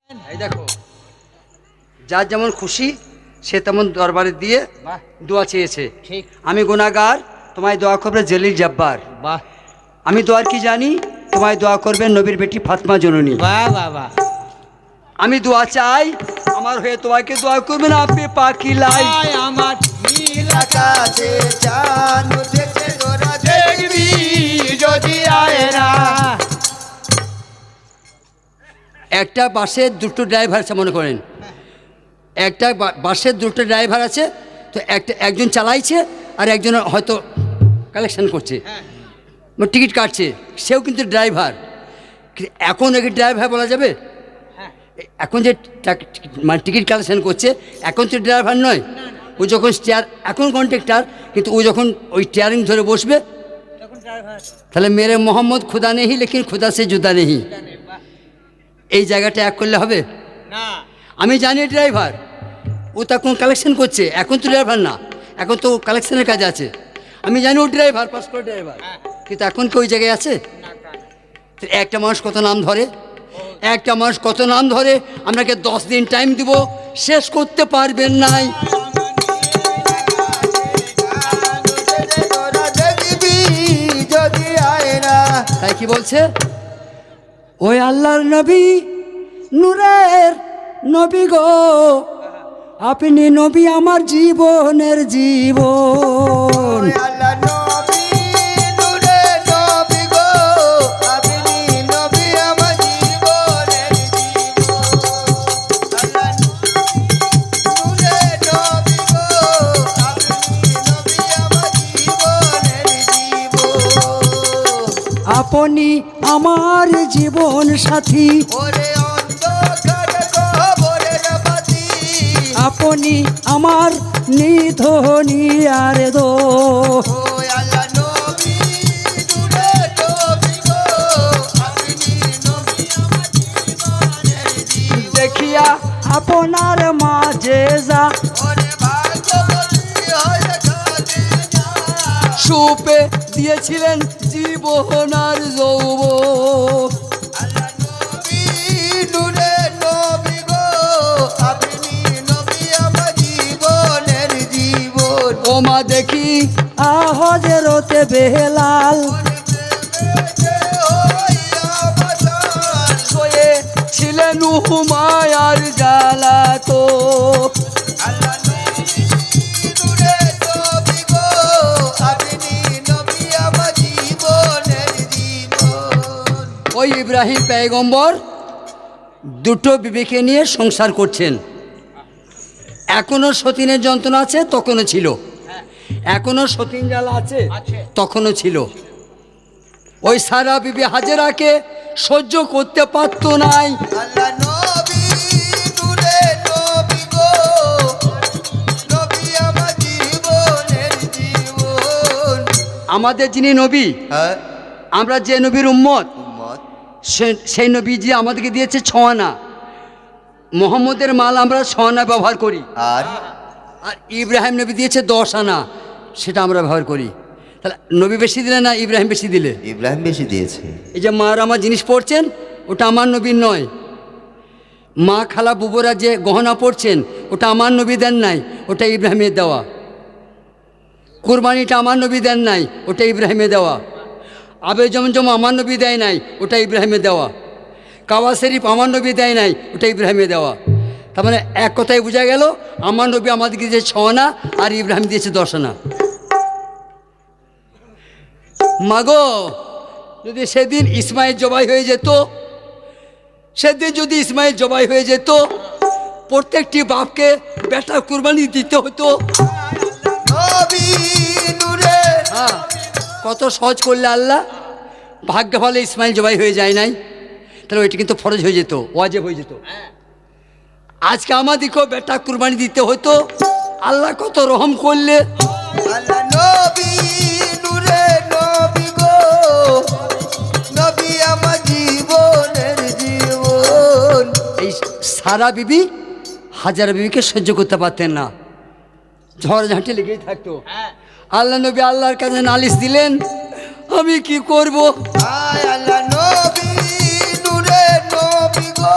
এই দেখো, যার যেমন খুশি সে তেমন দরবারে দিয়ে দোয়া চেয়েছে। ঠিক। আমি গুনাহগার, তোমায় দোয়া করবে জলিল জব্বার। বাহ আমি দোয়ার কি জানি, তোমায় দোয়া করবেন নবীর বেটি ফাতেমা জননী। বাহ বাহ বাহ। আমি দোয়া চাই, আমার হয়ে তোমাকে দোয়া করবেন আপনি পাকি লাই। আয় আমার নীল আকাশে চাঁদ উঠেছে তোরা দেখবি যদি আয় না। একটা বাসের দুটো ড্রাইভার আছে মনে করেন, একটা বাসের দুটো ড্রাইভার আছে, তো একজন চালাইছে আর একজন হয়তো কালেকশন করছে, টিকিট কাটছে, সেও কিন্তু ড্রাইভার। এখন একে ড্রাইভার বলা যাবে? এখন যে মানে টিকিট কালেকশন করছে এখন তো ড্রাইভার নয়, ও যখন এখন কন্ট্রাক্টর, কিন্তু ও যখন ওই স্টিয়ারিং ধরে বসবে তাহলে মেরে মোহাম্মদ খুদা নেই লেকিন খুদা সে জুদা নেই, এই জায়গাটা এক করলে হবে না। আমি জানি ড্রাইভার, ও তখন কালেকশন করছে, এখন তো ড্রাইভার না, এখন তো কালেকশনের কাজে আছে। আমি জানি ও ড্রাইভার, পাস করে ড্রাইভার, কিন্তু এখন কি ওই জায়গায় আছে? তো একটা মানুষ কত নাম ধরে, একটা মানুষ কত নাম ধরে, আপনাকে 10 দিন টাইম দিব, শেষ করতে পারবেন নাই। তোরা দেখবি যদি আয় না। তাই কি বলছে? ওই আল্লাহর নবী, নূরের নবী গো, আপনি নবী আমার জীবনের জীবন। আল্লাহ নবী নূরের নবী গো, আপনি নবী আমার জীবনের জীবন। আল্লাহ নূরের নবী গো, আপনি নবী আমার জীবনের জীবন। আপনি আমার জীবন সাথী, ওরে অন্ধকার কবরের বাতি, আপনি আমার নিধনি আর দো। ওই আল্লাহ নবী নূরের নবী গো, আপনি নবী আমার জীবনের জীবন। দেখিয়া আপনার মাঝে যা ওরে ভাগ্যবতী হয়ে খাদিজা, সুপে দিয়েছিলেন জীবন আর যৌবন। আল্লাহ নবী নূরের নবী গো, আপনি নবী আমার জীবনের জীবন। ও মা দেখি হযরতে বেলাল শোয়ে ছিলেন হুমায়ার জ্বালা তো। আল্লাহ নবী নূরের নবী গো, আপনি নবী আমার জীবনের জীবন। ওই ইব্রাহিম পয়গম্বর দুটো বিবিকে নিয়ে সংসার করছেন, এখনো সতীনের যন্ত্রণা আছে, তখনও ছিল, এখনো সতীন জ্বালা আছে, তখনও ছিল। ওই সারা বিবি হাজেরাকে সহ্য করতে পারতো নাই। আল্লাহ নবী নূরের নবী গো, নবী আমার জীবনের জীবন। আমাদের যিনি নবী, হ্যাঁ আমরা যে নবীর উম্মত, উম্মত, সেই নবীজি আমাদেরকে দিয়েছে 6 আনা। মোহাম্মদের মাল আমরা 6 আনা ব্যবহার করি, আর আর ইব্রাহিম নবী দিয়েছে 10 আনা, সেটা আমরা ব্যবহার করি। তাহলে নবী বেশি দিলে না ইব্রাহিম বেশি দিলে? ইব্রাহিম বেশি দিয়েছে। এই যে মার আমার জিনিস পড়ছেন, ওটা আমার নবীর নয়। মা খালা বুবরা যে গহনা পড়ছেন, ওটা আমার নবী দেন নাই, ওটা ইব্রাহিমের দেওয়া। কুরবানিটা আমার নবী দেন নাই, ওটা ইব্রাহিমের দেওয়া। আবে জমজম আমার নবী দেয় নাই, ওটা ইব্রাহিমের দেওয়া। কাবা শরীফ আমার নবী দেয় নাই, ওটা ইব্রাহিমের দেওয়া। তার মানে এক কথায় বোঝা গেল, আমার নবী আমাদেরকে দিয়েছে 6 আনা আর ইব্রাহিম দিয়েছে 10 আনা। মাগো, যদি সেদিন ইসমাইল জবাই হয়ে যেত, সেদিন যদি ইসমাইল জবাই হয়ে যেত, প্রত্যেকটি বাপকে বেটা কুরবানি দিতে হতো। নবী নূরের হ্যাঁ, কত সহজ করলে আল্লাহ। ভাগ্য ভালো ইসমাইল জবাই হয়ে যায় নাই, তাহলে ওইটা কিন্তু ফরজ হয়ে যেত, ওয়াজিব হয়ে যেত। আজকে আমাদেরকেও বেটা কুরবানি দিতে হতো। আল্লাহ কত রহম করলে। আল্লাহ নবী নূরের নবী গো, নবী আমার জীবনের জীবন। এই সারা বিবি হাজার বিবিকে সহ্য করতে পারতেন না, ঝড় ঝাঁটে লেগেই থাকতো। আল্লাহ নবী আল্লাহর কাছে নালিশ দিলেন, আমি কি করব? আয় আল্লাহ নবী নূরের নবী গো,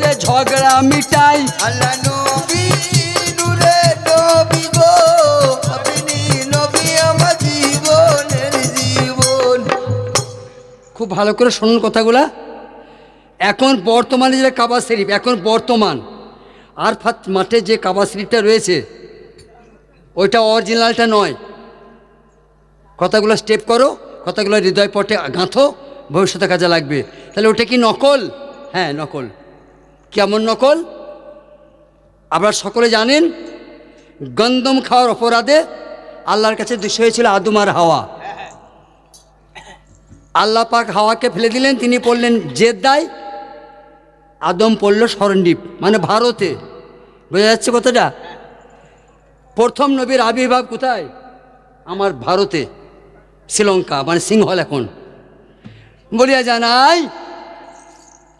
করে ঝগড়া মিটাই। আল্লাহ নবী নূরে নবী গো, আপনি নবী আমার জীবনের জীবন। খুব ভালো করে শুনুন কথাগুলা। এখন বর্তমানে যে কাবা শরীফ, এখন বর্তমান আরফাত মাঠে যে কাবা শরীফটা রয়েছে ওইটা অরিজিনালটা নয়। কথাগুলো স্টেপ করো, কথাগুলো হৃদয় পটে গাঁথো, ভবিষ্যতে কাজে লাগবে। তাহলে ওটা কি নকল? হ্যাঁ নকল। কেমন নকল? আপনারা সকলে জানেন গন্ধম খাওয়ার অপরাধে আল্লাহর কাছে দোষী হয়েছিল আদম আর হাওয়া। আল্লাহ পাক হাওয়াকে ফেলে দিলেন, তিনি পড়লেন জেদ্দায়, আদম পড়ল সরণদ্বীপ মানে ভারতে। বোঝা যাচ্ছে কথাটা? প্রথম নবীর আবির্ভাব কোথায়? আমার ভারতে, শ্রীলঙ্কা মানে সিংহল। এখন বলিয়া জানাই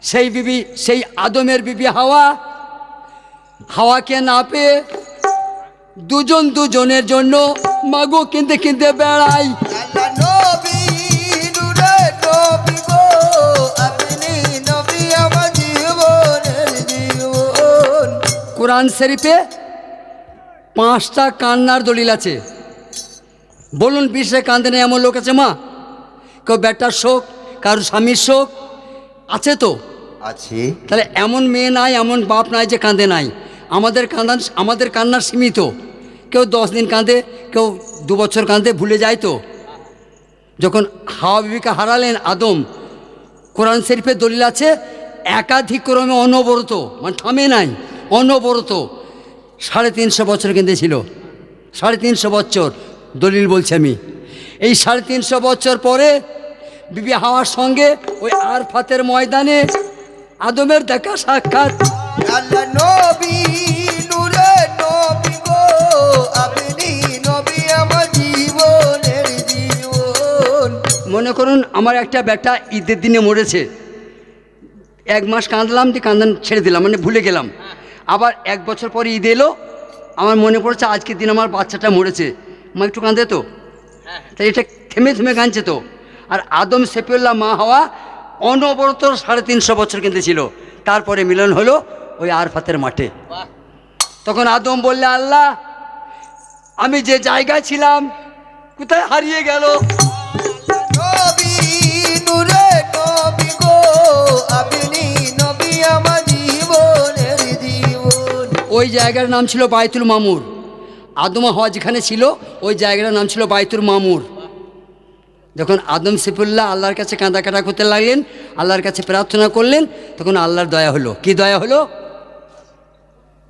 সেই বিবি, সেই আদমের বিবি হাওয়া, হাওয়াকে না পেয়ে দুজন দুজনের জন্য মাগো কিনতে কিনতে বেড়াই। আল্লাহ নবী নূরে নবী গো, আপনি নবী আমার জীবনের জীবন। কোরআন শরীফে 5টা কান্নার দলিল আছে। বলুন 20 কান্দে নেই এমন লোক আছে মা? কেউ বেটার শোক, কারো স্বামীর শোক আছে তো? আছে। তাহলে এমন মেয়ে নাই, এমন বাপ নাই যে কাঁদে নাই। আমাদের কান্নার সীমিত। কেউ 10 দিন কাঁদে, কেউ 2 বছর কাঁদে, ভুলে যায় তো। যখন হাওয়া বিবিকে হারালেন আদম, কোরআন শরীফের দলিল আছে একাধিক্রমে অনবরত, মানে থামে নাই, অনবরত 350 বছর কেঁদেছিল। 350 বছর দলিল বলছি আমি। এই 350 বছর পরে বিবি হাওয়ার সঙ্গে ওই আরফাতের ময়দানে আদমের দেখা সাক্ষাৎ। আল্লাহ নবী নূরে নবী গো, আপনি নবী আমার জীবনের জীবন। মনে করুন আমার একটা বেটা ঈদের দিনে মরেছে, 1 মাস কাঁদলাম, দিয়ে কান্দান ছেড়ে দিলাম, মানে ভুলে গেলাম। আবার 1 বছর পরে ঈদ এলো, আমার মনে পড়েছে আজকের দিন আমার বাচ্চাটা মরেছে, মা একটু কাঁদে তো। তাই এটা থেমে থেমে কাঁদছে তো। আর আদম সেফিউল্লাহ মা হাওয়া অনবরত 350 বছর কেঁদেছিল। তারপরে মিলন হলো ওই আরফাতের মাঠে। তখন আদম বললে আল্লাহ আমি যে জায়গায় ছিলাম কোথায় হারিয়ে গেল। নবী নূরে নবী গো, আপনি নবী আমার জীবনের জীবন। ওই জায়গার নাম ছিল বাইতুল মামুর। আদম হাওয়া যেখানে ছিল ওই জায়গাটার নাম ছিল বাইতুল মামুর। যখন আদম সেফুল্লাহ আল্লাহর কাছে কাঁদা করতে লাগলেন, আল্লাহর কাছে প্রার্থনা করলেন, তখন আল্লাহর দয়া হলো। কি দয়া হলো?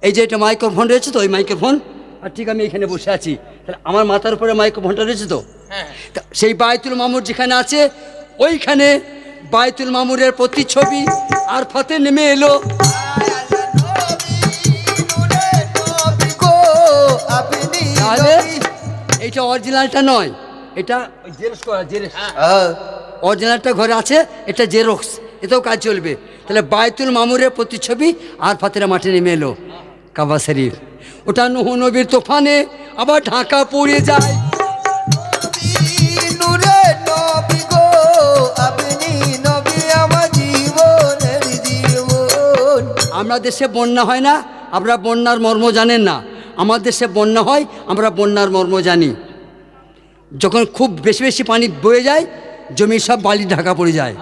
এই যে এটা মাইক্রোফোন রয়েছে তো, ওই মাইক্রোফোন, আর ঠিক আমি এখানে বসে আছি, তাহলে আমার মাথার উপরে মাইক্রোফোনটা রয়েছে তো। সেই বাইতুল মামুর যেখানে আছে ওইখানে বাইতুল মামুরের প্রতিচ্ছবি আরফাতে নেমে এলো। তাহলে এইটা অরিজিনালটা নয়, এটা জেরক্স করা, জেরক্স। অরিজিনালটা ঘরে আছে, এটা জেরক্স, এতেও কাজ চলবে। তাহলে বাইতুল মামুরের প্রতিচ্ছবি আরফাতের মাঠে নেমে এলো কাবা শরীফ। ওটা নূহ নবীর তুফানে আবার ঢাকা পড়ে যায়। নূরে নবী গো, আপনি নবী আমার জীবনের জীবন। আমরা দেশে বন্যা হয় না, আমরা বন্যার মর্ম জানেন না। আমার দেশে বন্যা হয়, আমরা বন্যার মর্ম জানি। যখন খুব বেশি বেশি পানি বয়ে যায়, জমি সব বালি ঢাকা পড়ে যায়,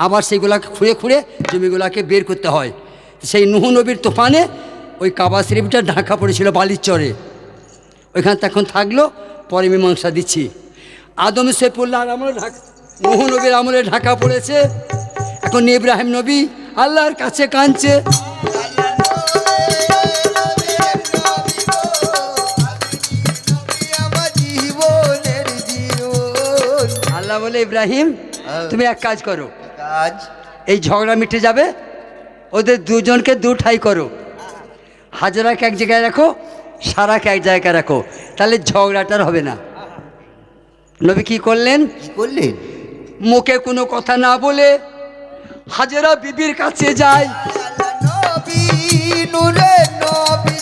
আবার সেইগুলাকে খুঁড়ে খুঁড়ে জমিগুলাকে বের করতে হয়। সেই নূহ নবীর তুফানে ওই কাবা শরীফটা ঢাকা পড়েছিল বালির চরে, ওইখানে তখন থাকলো। পরে মীমাংসা দিচ্ছি। আদম সেফুল্লাহ আমলে ঢাকা, নূহ নবীর আমলে ঢাকা পড়েছে। এখন ইব্রাহিম নবী আল্লাহর কাছে কাঁদছে। আল্লাহ বলে ইব্রাহিম তুমি এক কাজ করো, কাজ এই ঝগড়া মিটে যাবে, ওদের দুজনকে ঠাই করো। হাজরাকে এক জায়গায় রাখো, সারাকে এক জায়গায় রাখো, তাহলে ঝগড়াটার হবে না। নবী কি করলেন? কি করলেন? মুখে কোনো কথা না বলে হাজরা বিবির কাছে যায়। নবী নূরে নবী